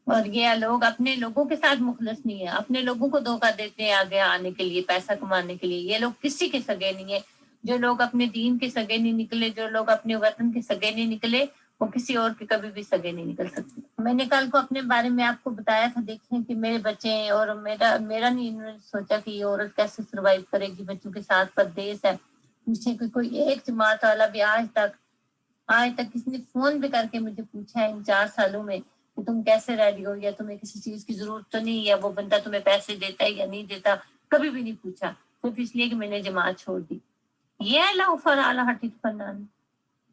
اور یہ لوگ اپنے لوگوں کے ساتھ مخلص نہیں ہے، اپنے لوگوں کو دھوکہ دیتے ہیں آگے آنے کے لیے، پیسہ کمانے کے لیے۔ یہ لوگ کسی کے سگے نہیں ہے، جو لوگ اپنے دین کے سگے نہیں نکلے، جو لوگ اپنے وطن کے سگے نہیں نکلے، وہ کسی اور کے کبھی بھی سگے نہیں نکل سکتے۔ میں نے کل کو اپنے بارے میں آپ کو بتایا تھا، دیکھیں کہ میرے بچے ہیں اور میرا نہیں، انہوں نے سوچا کہ یہ عورت کیسے سروائیو کرے گی بچوں کے ساتھ، پردیس ہے۔ پوچھیں کہ کوئی ایک جماعت والا بھی آج تک کسی نے فون بھی کر کے مجھے پوچھا ہے ان 4 سالوں میں کہ تم کیسے رہ رہی ہو، یا تمہیں کسی چیز کی ضرورت تو نہیں، یا وہ بندہ تمہیں پیسے دیتا ہے یا نہیں دیتا، کبھی بھی نہیں پوچھا، صرف اس لیے کہ میں نے جماعت چھوڑ دی۔ یہ ہے لاؤ فرالہ ہٹیت فنان۔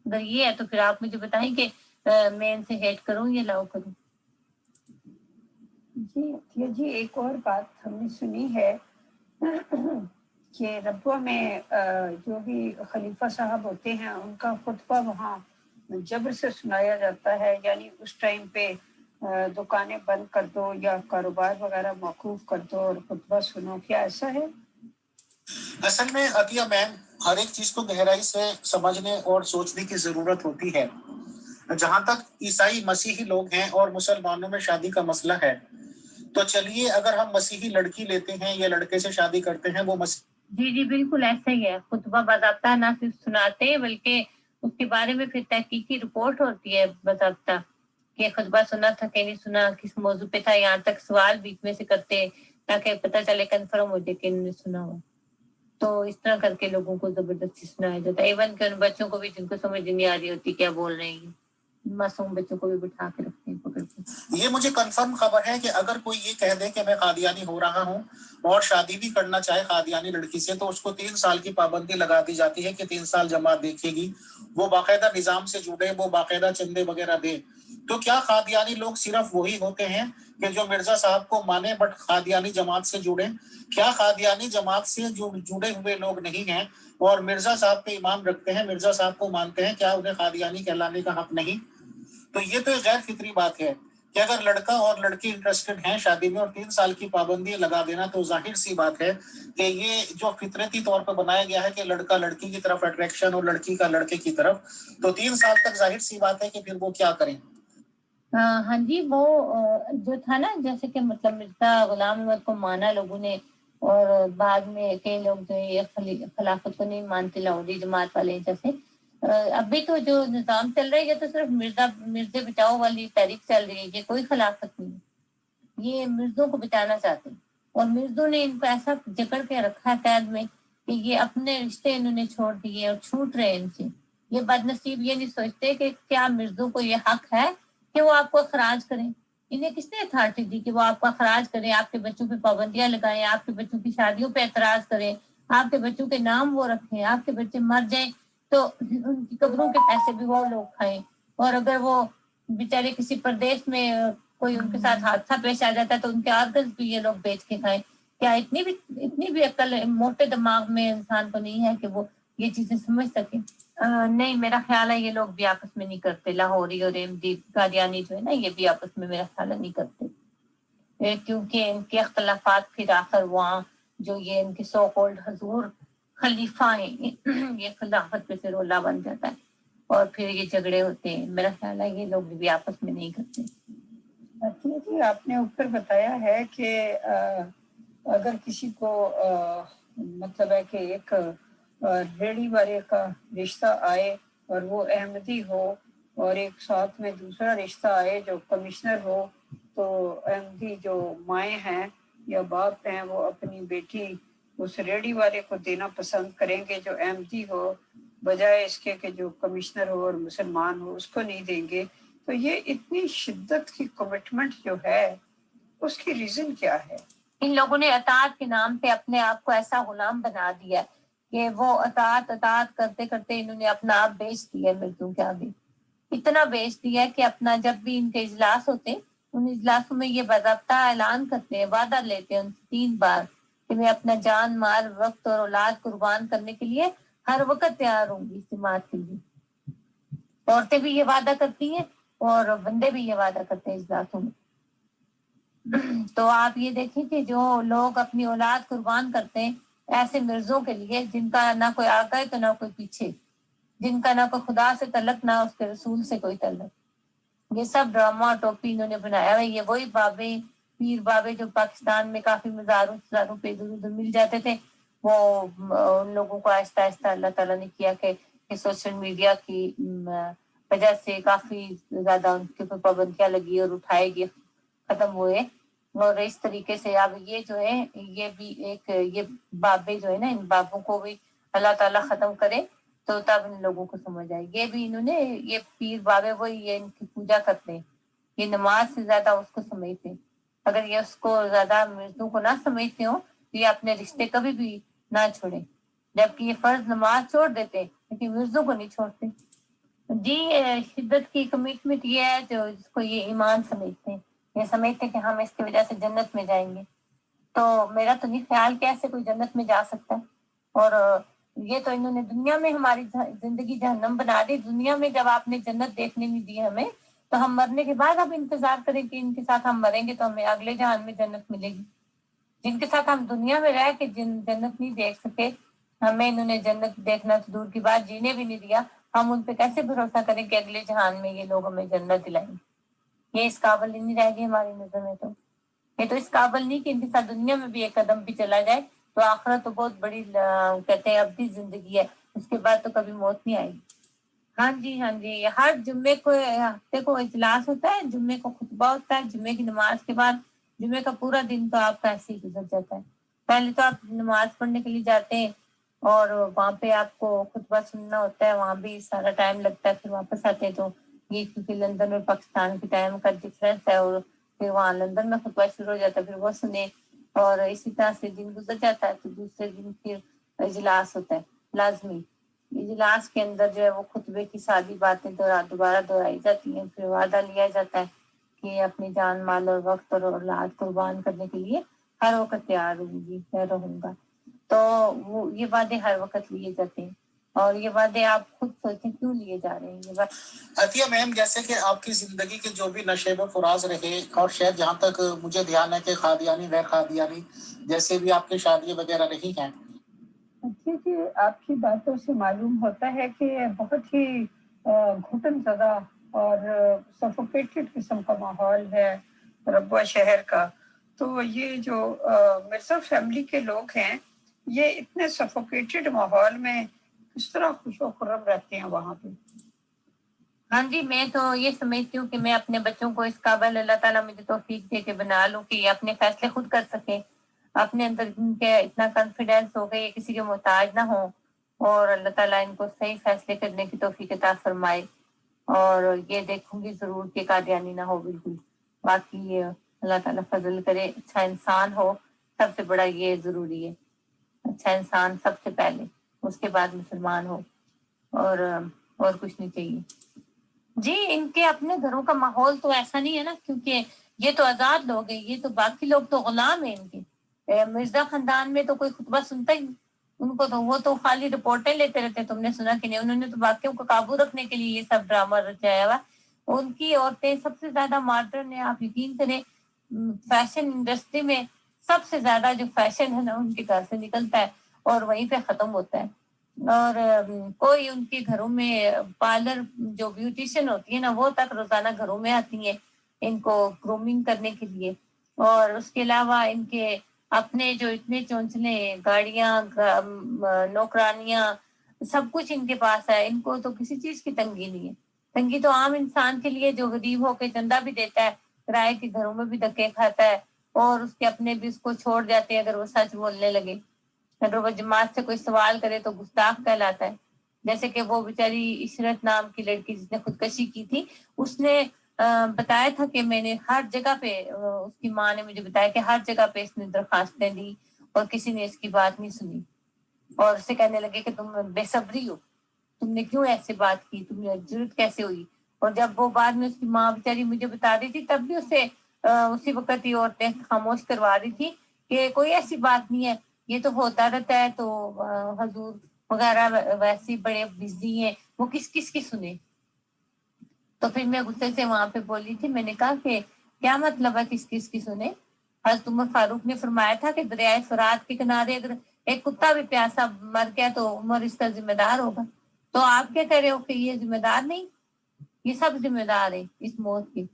اگر یہ ہے تو پھر آپ مجھے بتائیں کہ میں ان سے ہیٹ کروں یا لاؤ کروں؟ جی ایک اور بات ہم نے سنی ہے کہ ربوہ میں جو بھی خلیفہ صاحب ہوتے ہیں ان کا خطبہ وہاں جبر سے سنایا جاتا ہے، یعنی اس ٹائم پہ دکانیں بند کر دو یا کاروبار وغیرہ موقوف کر دو اور خطبہ سنو، کیا ایسا ہے؟ اصل میں عطیہ میم، ہر ایک چیز کو گہرائی سے سمجھنے اور سوچنے کی ضرورت ہوتی ہے۔ جہاں تک عیسائی مسیحی لوگ ہیں اور مسلمانوں میں شادی کا مسئلہ ہے، تو چلیے اگر ہم مسیحی لڑکی لیتے ہیں یا لڑکے سے شادی کرتے ہیں، وہ جی بالکل ایسا ہی ہے۔ خطبہ باضابطہ نہ صرف سناتے ہیں بلکہ اس کے بارے میں پھر تحقیقی رپورٹ ہوتی ہے باضابطہ کہ خطبہ سنا تھا کہ نہیں سنا، کس موضوع پہ تھا، یہاں تک سوال بیچ میں سے کرتے تاکہ پتہ چلے کنفرم ہو جائے کہ انہوں نے سنا ہو۔ تو اس طرح کر کے لوگوں کو زبردستی سنایا جاتا ہے، ایون کہ ان بچوں کو بھی جن کو سمجھ نہیں آ رہی ہوتی کیا بول رہے ہیں، معصوم بچوں کو بھی بٹھا کے رکھتے ہیں پکڑ کے۔ یہ مجھے کنفرم خبر ہے کہ اگر کوئی یہ کہہ دے کہ میں قادیانی ہو رہا ہوں اور شادی بھی کرنا چاہے قادیانی لڑکی سے، تو اس کو 3 سال کی پابندی لگا دی جاتی ہے کہ 3 سال جماعت دیکھے گی، وہ باقاعدہ نظام سے جڑے، وہ باقاعدہ چندے وغیرہ دے۔ تو کیا قادیانی لوگ صرف وہی ہوتے ہیں کہ جو مرزا صاحب کو مانے بٹ قادیانی جماعت سے جڑے؟ کیا قادیانی جماعت سے جو جڑے ہوئے لوگ نہیں ہیں اور مرزا صاحب پہ ایمان رکھتے ہیں، مرزا صاحب کو مانتے ہیں، کیا انہیں قادیانی کہلانے کا حق نہیں؟ تو یہ تو غیر فطری بات ہے۔ کہ اگر لڑکا اور لڑکی انٹرسٹڈ ہیں شادی میں اور 3 سال کی پابندی لگا دینا تو ظاہر سی بات ہے کہ یہ جو فطرتی طور پہ بنایا گیا ہے کہ لڑکا لڑکی کی طرف اٹریکشن اور لڑکی کا لڑکے کی طرف، تو 3 سال تک ظاہر سی بات ہے کہ پھر وہ کیا کریں. ہاں جی، وہ جو تھا نا، جیسے کہ مطلب مرزا غلام احمد کو مانا لوگوں نے، اور بعد میں کئی لوگ جو یہ خلافت کو نہیں مانتے، لاہوری جماعت والے جیسے. ابھی تو جو نظام چل رہا ہے یہ تو صرف مرزے بچاؤ والی تحریک چل رہی ہے، یہ کوئی خلافت نہیں ہے. یہ مرزوں کو بچانا چاہتے ہیں، اور مرزوں نے ان کو ایسا جکڑ کے رکھا ہے قید میں کہ یہ اپنے رشتے انہوں نے چھوڑ دیے اور چھوٹ رہے ان سے. یہ بد نصیب یہ نہیں سوچتے کہ کیا مرزوں کو یہ حق ہے کہ وہ آپ کو اخراج کریں. انہیں کس نے اتھارٹی دی کہ وہ آپ کو اخراج کریں، آپ کے بچوں پہ پابندیاں لگائیں، آپ کے بچوں کی شادیوں پہ اعتراض کریں، آپ کے بچوں کے نام وہ رکھیں، آپ کے بچے مر جائیں تو ان کی قبروں کے پیسے بھی وہ لوگ کھائیں. اور اگر وہ بیچارے کسی پردیش میں کوئی ان کے ساتھ حادثہ پیش آ جاتا ہے تو ان کے آرگنز بھی یہ لوگ بیچ کے کھائیں. کیا اتنی بھی عقل موٹے دماغ میں انسان کو نہیں ہے کہ وہ یہ چیزیں سمجھ سکے؟ نہیں، میرا خیال ہے یہ لوگ بھی آپس میں نہیں کرتے. لاہوری اور احمدی قادیانی جو ہے نا، یہ بھی آپس میں میرا خیال ہے نہیں کرتے، کیونکہ ان کے اختلافات پھر آخر وہاں جو یہ ان کے سو کولڈ حضور خلیفہ ہیں یہ خلافت پہ سے رولا بن جاتا ہے اور پھر یہ جھگڑے ہوتے ہیں. میرا خیال ہے یہ لوگ بھی آپس میں نہیں کرتے. جی، آپ نے اوپر بتایا ہے کہ اگر کسی کو مطلب ہے کہ ایک ریڑھی والے کا رشتہ آئے اور وہ احمدی ہو، اور ایک ساتھ میں دوسرا رشتہ آئے جو کمشنر ہو، تو احمدی جو مائیں ہیں یا باپ ہیں وہ اپنی بیٹی اس ریڑھی والے کو دینا پسند کریں گے جو احمدی ہو، بجائے اس کے کہ جو کمشنر ہو اور مسلمان ہو اس کو نہیں دیں گے. تو یہ اتنی شدت کی کمٹمنٹ جو ہے اس کی ریزن کیا ہے؟ ان لوگوں نے اطاعت کے نام پہ اپنے آپ کو ایسا غلام بنا دیا کہ وہ اطاعت کرتے کرتے انہوں نے اپنا آپ بیچ دیا مردوں کے آگے. اتنا بیچ دیا کہ اپنا جب بھی ان کے اجلاس ہوتے ان اجلاسوں میں یہ باضابطہ اعلان کرتے ہیں، وعدہ لیتے ہیں ان سے 3 بار کہ میں اپنا جان مال وقت اور اولاد قربان کرنے کے لیے ہر وقت تیار ہوں گی اس جماعت کے لیے. عورتیں بھی یہ وعدہ کرتی ہیں اور بندے بھی یہ وعدہ کرتے ہیں اجلاسوں میں. تو آپ یہ دیکھیں کہ جو لوگ اپنی اولاد قربان کرتے ہیں ایسے مرزوں کے لیے جن کا نہ کوئی آگے ہے تو نہ کوئی پیچھے، جن کا نہ کوئی خدا سے تعلق نہ اس کے رسول سے کوئی تعلق، یہ سب ڈرامہ ٹوپی انہوں نے بنایا ہے. یہ وہی بابے پیر بابے جو پاکستان میں کافی مزاروں پہ ادھر ادھر مل جاتے تھے، وہ ان لوگوں کو آہستہ آہستہ اللہ تعالیٰ نے کیا کہ سوشل میڈیا کی وجہ سے کافی زیادہ ان کے اوپر پابندیاں لگی اور اٹھائے گئے، ختم ہوئے. اور اس طریقے سے اب یہ جو ہے یہ بھی ایک یہ بابے جو ہے نا، ان بابوں کو بھی اللہ تعالیٰ ختم کرے تو تب ان لوگوں کو سمجھ آئے. یہ بھی انہوں نے یہ پیر بابے وہی یہ ان کی پوجا کرتے ہیں، یہ نماز سے زیادہ اس کو سمجھتے ہیں. اگر یہ اس کو زیادہ مرزوں کو نہ سمجھتے ہوں تو یہ اپنے رشتے کبھی بھی نہ چھوڑیں، جبکہ یہ فرض نماز چھوڑ دیتے لیکن مرزوں کو نہیں چھوڑتے. جی، شدت کی کمٹمنٹ یہ ہے جو جس کو یہ ایمان سمجھتے ہیں، یہ سمجھتے ہیں کہ ہم اس کی وجہ سے جنت میں جائیں گے. تو میرا تو نہیں خیال کہ ایسے کوئی جنت میں جا سکتا ہے. اور یہ تو انہوں نے دنیا میں ہماری زندگی جہنم بنا دی. دنیا میں جب آپ نے جنت دیکھنے نہیں دی ہمیں تو ہم مرنے کے بعد اب انتظار کریں کہ ان کے ساتھ ہم مریں گے تو ہمیں اگلے جہان میں جنت ملے گی. جن کے ساتھ ہم دنیا میں رہ کے جنت نہیں دیکھ سکے، ہمیں انہوں نے جنت دیکھنا تو دور کی بات جینے بھی نہیں دیا، ہم ان پہ کیسے بھروسہ کریں کہ اگلے جہان میں یہ لوگ ہمیں جنت دلائیں گے؟ یہ اس قابل نہیں رہ گی ہماری نظر میں. تو یہ تو اس قابل نہیں کہ ان کے ساتھ دنیا میں بھی ایک قدم بھی چلا جائے تو آخرت تو بہت بڑی کہتے ہیں ابدی زندگی ہے، اس کے بعد تو کبھی موت نہیں آئے گی. ہاں جی، ہر جمعے کو ہفتے کو اجلاس ہوتا ہے، جمعے کو خطبہ ہوتا ہے، جمعے کی نماز کے بعد جمعے کا پورا دن تو آپ کا ایسے ہی گزر جاتا ہے. پہلے تو آپ نماز پڑھنے کے لیے جاتے ہیں اور وہاں پہ آپ کو خطبہ سننا ہوتا ہے، وہاں بھی سارا ٹائم لگتا ہے. پھر واپس آتے ہیں تو یہ کیونکہ لندن اور پاکستان کے ٹائم کا ڈفرینس ہے، اور پھر وہاں لندن میں خطبہ شروع ہو جاتا ہے، پھر وہ سنے اور اسی طرح سے دن گزر جاتا ہے. تو دوسرے دن پھر اجلاس ہوتا ہے لازمی. اجلاس کے اندر جو ہے وہ خطبے کی ساری باتیں دوبارہ دہرائی جاتی ہیں، پھر وعدہ لیا جاتا ہے کہ اپنی جان مال اور وقت اور اولاد قربان کرنے کے لیے ہر وقت تیار رہوں گا. تو وہ یہ وعدے ہر وقت لیے جاتے ہیں. اور یہ وعدے آپ خود سوچیں کیوں لیے جا رہے ہیں یہ بات. عطیہ میم، جیسے کہ آپ کی زندگی کے جو بھی نشیب و فراز رہے، اور شاید جہاں تک مجھے دھیان ہے کہ قادیانی غیر قادیانی جیسے بھی آپ کی شادی وغیرہ رہی ہیں. جی آپ کی باتوں سے معلوم ہوتا ہے کہ بہت ہی گھٹن زدہ اور سفوکیٹڈ قسم کا ماحول ہے ربوہ شہر کا. تو یہ جو مرزا فیملی کے لوگ ہیں، یہ اتنے سفوکیٹڈ ماحول میں کس طرح خوش و خرم رہتے ہیں وہاں پہ؟ ہاں جی، میں تو یہ سمجھتی ہوں کہ میں اپنے بچوں کو اس قابل اللہ تعالیٰ مجھے توفیق دے کے بنا لوں کہ یہ اپنے فیصلے خود کر سکیں، اپنے اندر ان کے اتنا کانفیڈینس ہو گئے کسی کے محتاج نہ ہو، اور اللہ تعالیٰ ان کو صحیح فیصلے کرنے کی توفیق عطا فرمائے. اور یہ دیکھوں گی ضرور کہ قادیانی نہ ہو بالکل. باقی اللہ تعالیٰ فضل کرے، اچھا انسان ہو، سب سے بڑا یہ ضروری ہے. اچھا انسان سب سے پہلے، اس کے بعد مسلمان ہو، اور کچھ نہیں چاہیے. جی ان کے اپنے گھروں کا ماحول تو ایسا نہیں ہے نا، کیونکہ یہ تو آزاد لوگ ہیں، یہ تو باقی لوگ تو غلام ہیں ان کے. مرزا خاندان میں تو کوئی خطبہ سنتا ہی نہیں ان کو، تو وہ تو خالی رپورٹیں لیتے رہتے. تم نے سنا کہ نہیں، انہوں نے تو باقیوں کو قابو رکھنے کے لیے یہ سب ڈرامہ رچایا ہوا. ان کی عورتیں سب سے زیادہ ماڈرن ہیں. آپ یقین کریں فیشن انڈسٹری میں سب سے زیادہ جو فیشن ہے نا ان کے گھر سے نکلتا ہے اور وہیں پہ ختم ہوتا ہے. اور کوئی ان کے گھروں میں پارلر جو بیوٹیشین ہوتی ہے نا وہ تک روزانہ گھروں میں آتی ہیں ان کو گرومنگ کرنے کے لیے. اور اس کے علاوہ ان کے اپنے جو اتنے چونچلے گاڑیاں نوکرانیاں سب کچھ ان کے پاس ہے. ان کو تو کسی چیز کی تنگی نہیں ہے. تنگی تو عام انسان کے لیے جو غریب ہو کے چندہ بھی دیتا ہے، کرائے کے گھروں میں بھی دھکے کھاتا ہے، اور اس کے اپنے بھی اس کو چھوڑ جاتے ہیں اگر وہ سچ بولنے لگے. اگر وہ جماعت سے کوئی سوال کرے تو گستاخ کہلاتا ہے. جیسے کہ وہ بیچاری عشرت نام کی لڑکی جس نے خودکشی کی تھی، اس نے بتایا تھا کہ میں نے ہر جگہ پہ، اس کی ماں نے مجھے بتایا کہ ہر جگہ پہ اس نے درخواستیں دی اور کسی نے اس کی بات نہیں سنی. اور اسے کہنے لگے کہ تم بے صبری ہو، تم نے کیوں ایسے بات کی، تم نے جرت کیسے ہوئی. اور جب وہ بعد میں اس کی ماں بیچاری مجھے بتا رہی تھی تب بھی اسے اسی وقت ہی عورتیں خاموش کروا رہی تھی کہ کوئی ایسی بات نہیں ہے، یہ تو ہوتا رہتا ہے. تو حضور وغیرہ ویسے بڑے بزی ہیں، وہ کس کی سنے. تو پھر میں غصے سے وہاں پہ بولی تھی، میں نے کہا کہ کیا مطلب ہے کس کی سنے. حضرت عمر فاروق نے فرمایا تھا کہ دریائے فرات کے کنارے اگر ایک کتا بھی پیاسا مر گیا تو عمر اس کا ذمہ دار ہوگا. تو آپ کیا کہہ رہے ہو کہ یہ ذمہ دار نہیں، یہ سب ذمہ دار ہے اس موت کی.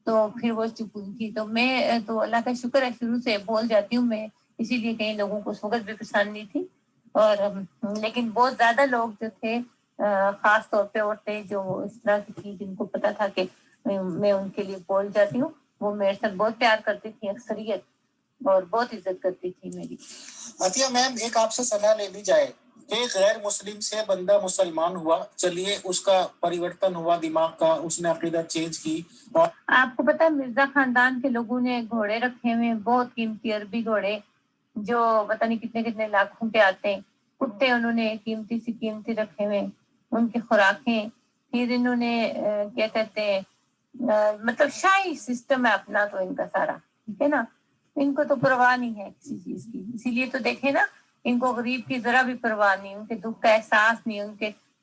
تو پھر وہ چپ ہوئی تھی. تو میں تو اللہ کا شکر ہے شروع سے بول جاتی ہوں میں، اسی لیے کئی لوگوں کو اس وقت بھی پسند نہیں تھی. اور لیکن بہت زیادہ لوگ جو تھے، خاص طور پہ عورتیں جو اس طرح کی تھی جن کو پتا تھا کہ میں ان کے لیے بول جاتی ہوں، وہ میرے ساتھ بہت پیار کرتی تھی اکثریت، اور بہت عزت کرتی تھی میری. عطیہ میم، ایک آپ سے صلاح لے لی جائے کہ غیر مسلم سے بندہ مسلمان ہوا، چلیے اس کا پریورتن ہوا دماغ کا، اس نے عقیدت چینج کی. اور آپ کو پتا ہے مرزا خاندان کے لوگوں نے گھوڑے رکھے ہوئے، بہت قیمتی عربی گھوڑے جو پتہ نہیں کتنے لاکھوں کے آتے ہیں. کتے انہوں نے قیمتی رکھے ہوئے، ان کی خوراکیں. پھر انہوں نے کیا کہتے ہیں مطلب شاہی سسٹم ہے اپنا تو ان کا سارا، ٹھیک ہے نا. ان کو تو پرواہ نہیں ہے کسی چیز کی. اسی لیے تو دیکھیں نا، ان کو غریب کی ذرا بھی پرواہ نہیں، ان کے دکھ کا احساس نہیں.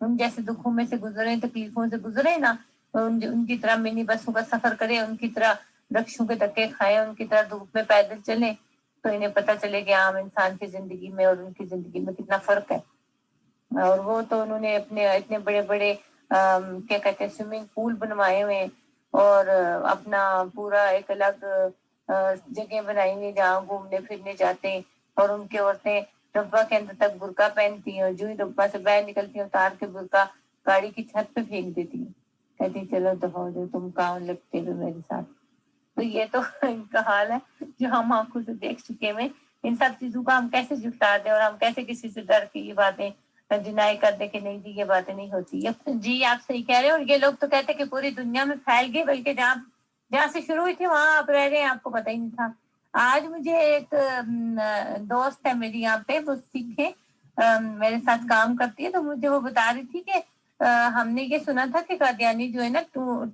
ان جیسے دکھوں میں سے گزرے، تکلیفوں سے گزرے نا، ان کی طرح منی بسوں کا سفر کرے، ان کی طرح رکشوں کے دھکے کھائے، ان کی طرح دھوپ میں پیدل چلے، تو انہیں پتہ چلے کہ عام انسان کی زندگی میں اور ان کی زندگی میں کتنا فرق ہے. اور وہ تو انہوں نے اپنے اتنے بڑے بڑے کیا کہتے ہیں سوئمنگ پول بنوائے ہوئے، اور اپنا پورا ایک الگ جگہ بنائی ہوئی جہاں گھومنے پھرنے جاتے ہیں. اور ان کی عورتیں ڈبہ کے اندر تک برقع پہنتی ہیں، اور جو ہی ڈبہ سے باہر نکلتی ہیں اتار کے برقع گاڑی کی چھت پہ پھینک دیتی ہیں، کہتی چلو دفعہ ہو جاؤ، تم کہاں لگتے ہو میرے ساتھ. تو یہ تو ان کا حال ہے جو ہم آنکھوں سے دیکھ چکے ہیں. ان سب چیزوں کا ہم کیسے جھٹلا دیں، اور ہم کیسے کسی سے ڈر کے یہ باتیں ڈینائی کر دیں کہ نہیں جی یہ باتیں نہیں ہوتی. جی آپ صحیح کہہ رہے ہیں. اور یہ لوگ تو کہتے ہیں کہ پوری دنیا میں پھیل گئے، بلکہ جہاں سے شروع ہوئی تھی وہاں آپ رہ رہے ہیں، آپ کو پتہ ہی نہیں تھا. آج مجھے ایک دوست ہے میری یہاں پہ، وہ سکھ ہے، میرے ساتھ کام کرتی ہے. تو مجھے وہ بتا رہی تھی کہ ہم نے یہ سنا تھا کہ قادیانی جو ہے نا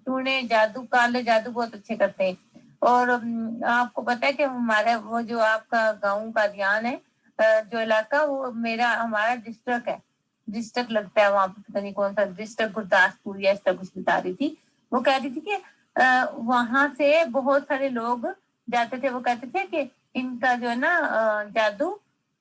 ٹونے جادو کالے جادو بہت اچھے کرتے ہیں. اور آپ کو پتا ہے کہ ہمارا وہ جو آپ کا گاؤں قادیان ہے جو علاقہ، وہ ہمارا ڈسٹرکٹ ہے. ڈسٹرکٹ لگتا ہے وہاں پہ, پتہ نہیں کون سا ڈسٹرکٹ, گرداسپور یا اس طرح کچھ بتا رہی تھی. وہ کہہ رہی تھی کہ وہاں سے بہت سارے لوگ جاتے تھے, وہ کہتے تھے کہ ان کا جو ہے نا جادو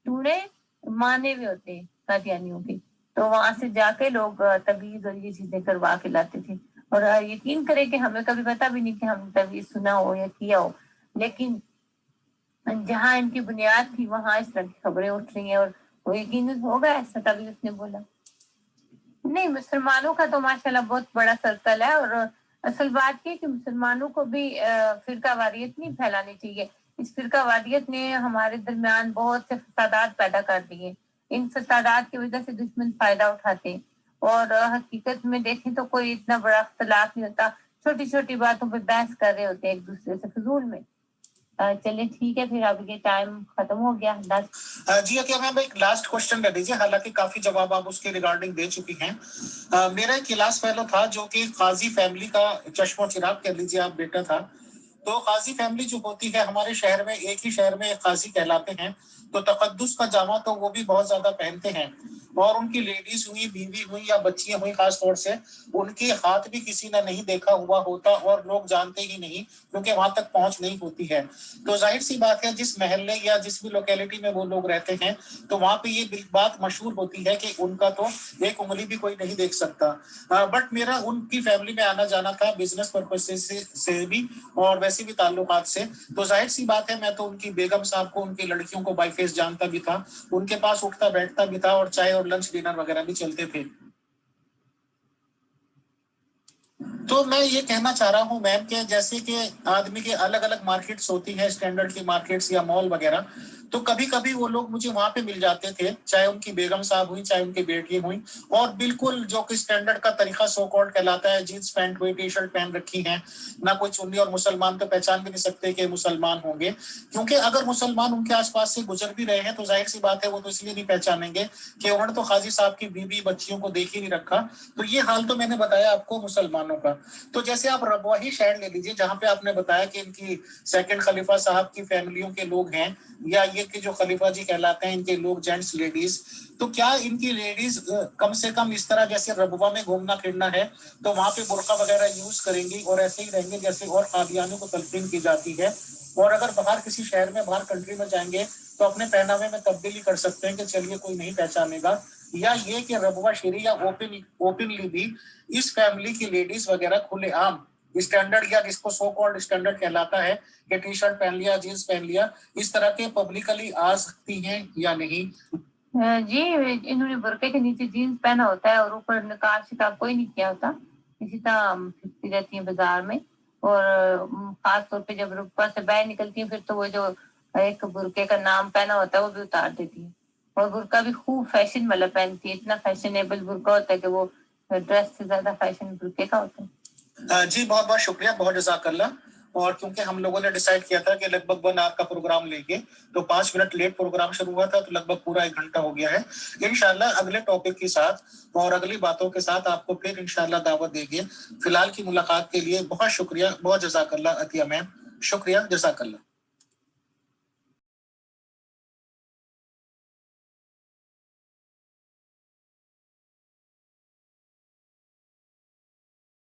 ٹوڑے مانے ہوئے ہوتے ہیں قادیانیوں کے, تو وہاں سے جا کے لوگ تعویذ اور یہ چیزیں کروا کے لاتے تھے. اور یقین کرے کہ ہمیں کبھی پتا بھی نہیں کہ ہم تعویذ سنا ہو یا کیا ہو, لیکن جہاں ان کی بنیاد تھی وہاں اس طرح کی خبریں اٹھ رہی ہیں. اور وہ یقین ہوگا ایسا, تبھی اس نے بولا. نہیں, مسلمانوں کا تو ماشاءاللہ بہت بڑا سرکل ہے, اور اصل بات یہ کہ مسلمانوں کو بھی فرقہ واریت نہیں پھیلانی چاہیے. اس فرقہ واریت نے ہمارے درمیان بہت سے فسادات پیدا کر دیے. ان فسادات کی وجہ سے دشمن فائدہ اٹھاتے ہیں, اور حقیقت میں دیکھیں تو کوئی اتنا بڑا اختلاف نہیں ہوتا, چھوٹی چھوٹی باتوں پہ بحث کر رہے ہوتے ہیں ایک دوسرے سے فضول میں. چلے ٹھیک ہے, پھر اب یہ ٹائم ختم ہو گیا. جی کیا میم ایک لاسٹ کوشچن کر دیجیے, حالانکہ کافی جواب آپ اس کے ریگارڈنگ دے چکی ہیں. میرا ایک کلاس فیلو تھا جو کہ قاضی فیملی کا چشم و چراغ کہہ لیجیے آپ بیٹا تھا. تو قاضی فیملی جو ہوتی ہے ہمارے شہر میں, ایک ہی شہر میں ایک قاضی کہلاتے ہیں, تو تقدس کا جامع تو وہ بھی بہت زیادہ پہنتے ہیں. اور ان کی لیڈیز ہوئی, بیوی ہوئی یا بچیاں ہوئی, خاص طور سے ان کے ہاتھ بھی کسی نے نہیں دیکھا ہوا ہوتا, اور لوگ جانتے ہی نہیں کیونکہ وہاں تک پہنچ نہیں ہوتی ہے. تو ظاہر سی بات ہے جس محلے یا جس بھی لوکیلٹی میں وہ لوگ رہتے ہیں تو وہاں پہ یہ بات مشہور ہوتی ہے کہ ان کا تو ایک انگلی بھی کوئی نہیں دیکھ سکتا. بٹ میرا ان کی فیملی میں آنا جانا تھا بزنس پرپز سے بھی اور ویسے بھی تعلقات سے. تو ظاہر سی بات ہے میں تو ان کی بیگم صاحب کو, ان کی لڑکیوں کو بائی فیس جانتا بھی تھا, ان کے پاس اٹھتا بیٹھتا بھی تھا, اور چائے اور لنچ ڈنر وغیرہ بھی چلتے تھے. تو میں یہ کہنا چاہ رہا ہوں میم کہ جیسے کہ آدمی کے الگ الگ مارکیٹس ہوتی ہیں, اسٹینڈرڈ کی مارکیٹس یا مال وغیرہ, تو کبھی کبھی وہ لوگ مجھے وہاں پہ مل جاتے تھے, چاہے ان کی بیگم صاحب ہوئی, چاہے ان کی بیٹی ہوئی, اور بالکل جو کہ اسٹینڈرڈ کا طریقہ سو کالڈ کہلاتا ہے, جینس پینٹ ہوئی, ٹی شرٹ پہن رکھی ہیں, نہ کوئی چنی, اور مسلمان تو پہچان بھی نہیں سکتے کہ مسلمان ہوں گے, کیونکہ اگر مسلمان ان کے آس پاس سے گزر بھی رہے ہیں تو ظاہر سی بات ہے وہ تو اس لیے نہیں پہچانیں گے کہ انہوں نے تو قاضی صاحب کی بیوی بچیوں کو دیکھ ہی نہیں رکھا. تو یہ حال تو میں نے بتایا آپ کو مسلمانوں کا. تو جیسے آپ ربوہ ہی شہر لے لیجیے جہاں پہ آپ نے بتایا کہ ان کی سیکنڈ خلیفہ صاحب کی فیملیوں کے لوگ ہیں, یا یہ کہ جو خلیفہ جی کہلاتے ہیں ان کے لوگ جینٹس لیڈیز, تو کیا ان کی لیڈیز کم سے کم اس طرح جیسے ربوہ میں گھومنا پھرنا ہے تو وہاں پہ برقع وغیرہ یوز کریں گی اور ایسے ہی رہیں گے جیسے اور قادیانیوں کو تلقین کی جاتی ہے؟ اور اگر باہر کسی شہر میں, باہر کنٹری میں جائیں گے تو اپنے پہناوے میں تبدیلی کر سکتے ہیں کہ چلیے کوئی نہیں پہچانے گا, یا یہ کہ ربوہ شریع یا اوپنلی بھی اس فیملی کی لیڈیز وغیرہ کھلے عام اسٹینڈرڈ, یا جس کو سو کالڈ اسٹینڈرڈ کہلاتا ہے کہ ٹی شرٹ پہن لیا, جینس پہن لیا, اس طرح کے پبلکلی آ سکتی ہیں یا نہیں؟ جی, انہوں نے برقعے کے نیچے جینس پہنا ہوتا ہے اور اوپر نقاب شکاب کوئی نہیں کیا ہوتا, اسی طرح پھرتی رہتی ہیں بازار میں. اور خاص طور پہ جب رقبہ سے باہر نکلتی ہیں پھر تو وہ جو ایک برقعے کا نام پہنا ہوتا ہے وہ بھی اتار دیتی ہے, اور برقعہ بھی خوب فیشن والا پہنتی ہے, اتنا فیشنیبل برقعہ ہوتا ہے کہ وہ ڈریس سے زیادہ فیشن برقعے کا ہوتا ہے. جی بہت بہت شکریہ, بہت جزاک اللہ. اور کیونکہ ہم لوگوں نے ڈیسائیڈ کیا تھا کہ لگ بھگ 1 آور کا پروگرام لیں گے, تو 5 منٹ لیٹ پروگرام شروع ہوا تھا, تو لگ بھگ پورا 1 گھنٹہ ہو گیا ہے. انشاءاللہ اگلے ٹاپک کے ساتھ اور اگلی باتوں کے ساتھ آپ کو پھر انشاءاللہ دعوت دیں گے. فی الحال کی ملاقات کے لیے بہت شکریہ, بہت جزاک اللہ عطیہ میم, شکریہ, جزاک اللہ.